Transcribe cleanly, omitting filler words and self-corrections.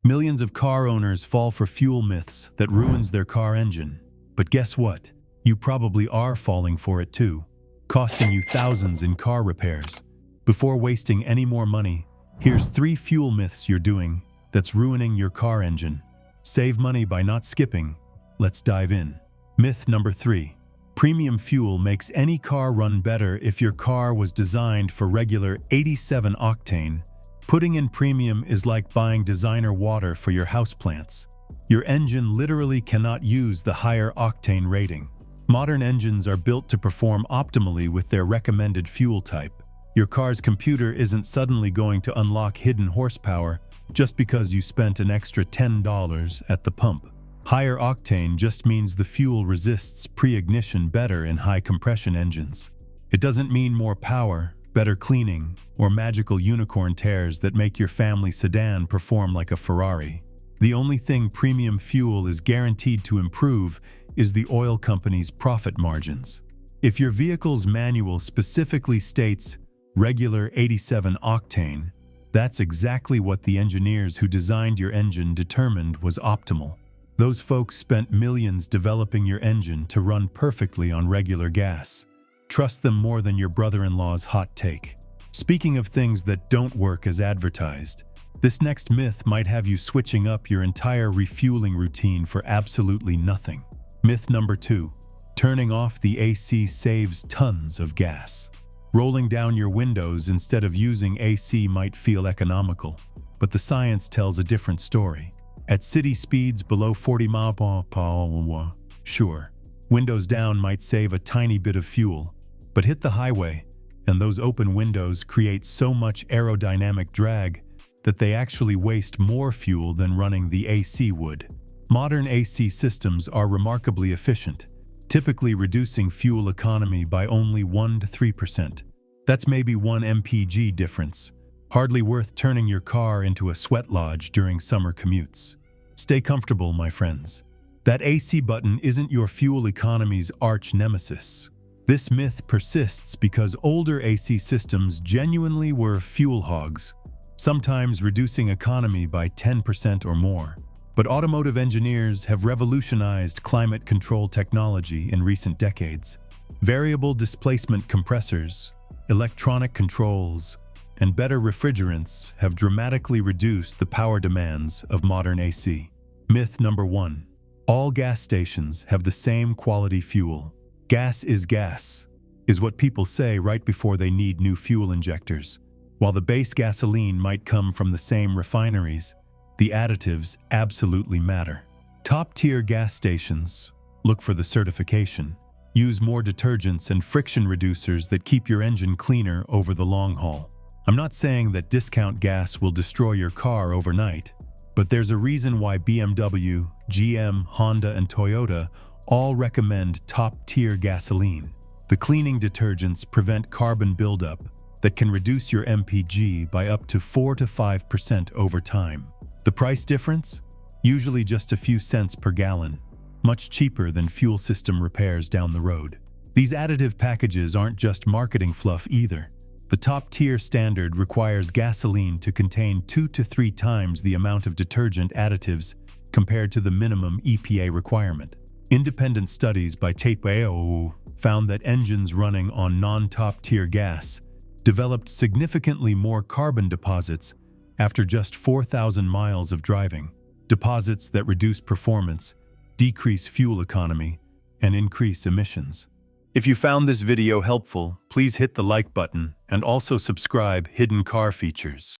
Millions of car owners fall for fuel myths that ruins their car engine. But guess what? You probably are falling for it too, costing you thousands in car repairs. Before wasting any more money, here's 3 fuel myths you're doing that's ruining your car engine. Save money by not skipping. Let's dive in. Myth number 3. Premium fuel makes any car run better if your car was designed for regular 87 octane. Putting in premium is like buying designer water for your houseplants. Your engine literally cannot use the higher octane rating. Modern engines are built to perform optimally with their recommended fuel type. Your car's computer isn't suddenly going to unlock hidden horsepower just because you spent an extra $10 at the pump. Higher octane just means the fuel resists pre-ignition better in high-compression engines. It doesn't mean more power, better cleaning, or magical unicorn tears that make your family sedan perform like a Ferrari. The only thing premium fuel is guaranteed to improve is the oil company's profit margins. If your vehicle's manual specifically states regular 87 octane, that's exactly what the engineers who designed your engine determined was optimal. Those folks spent millions developing your engine to run perfectly on regular gas. Trust them more than your brother-in-law's hot take. Speaking of things that don't work as advertised, this next myth might have you switching up your entire refueling routine for absolutely nothing. Myth number 2. Turning off the AC saves tons of gas. Rolling down your windows instead of using AC might feel economical, but the science tells a different story. At city speeds below 40 mph, sure, windows down might save a tiny bit of fuel, but hit the highway, and those open windows create so much aerodynamic drag that they actually waste more fuel than running the AC would. Modern AC systems are remarkably efficient, typically reducing fuel economy by only 1 to 3%. That's maybe 1 mpg difference, hardly worth turning your car into a sweat lodge during summer commutes. Stay comfortable, my friends. That AC button isn't your fuel economy's arch nemesis. This myth persists because older AC systems genuinely were fuel hogs, sometimes reducing economy by 10% or more. But automotive engineers have revolutionized climate control technology in recent decades. Variable displacement compressors, electronic controls, and better refrigerants have dramatically reduced the power demands of modern AC. Myth number 1. All gas stations have the same quality fuel. Gas is what people say right before they need new fuel injectors. While the base gasoline might come from the same refineries, the additives absolutely matter. Top-tier gas stations look for the certification. Use more detergents and friction reducers that keep your engine cleaner over the long haul. I'm not saying that discount gas will destroy your car overnight, but there's a reason why BMW, GM, Honda, and Toyota all recommend top-tier gasoline. The cleaning detergents prevent carbon buildup that can reduce your MPG by up to 4 to 5% over time. The price difference? Usually just a few cents per gallon, much cheaper than fuel system repairs down the road. These additive packages aren't just marketing fluff either. The top-tier standard requires gasoline to contain 2 to 3 times the amount of detergent additives compared to the minimum EPA requirement. Independent studies by TAPEO found that engines running on non-top-tier gas developed significantly more carbon deposits after just 4,000 miles of driving. Deposits that reduce performance, decrease fuel economy, and increase emissions. If you found this video helpful, please hit the like button and also subscribe Hidden Car Features.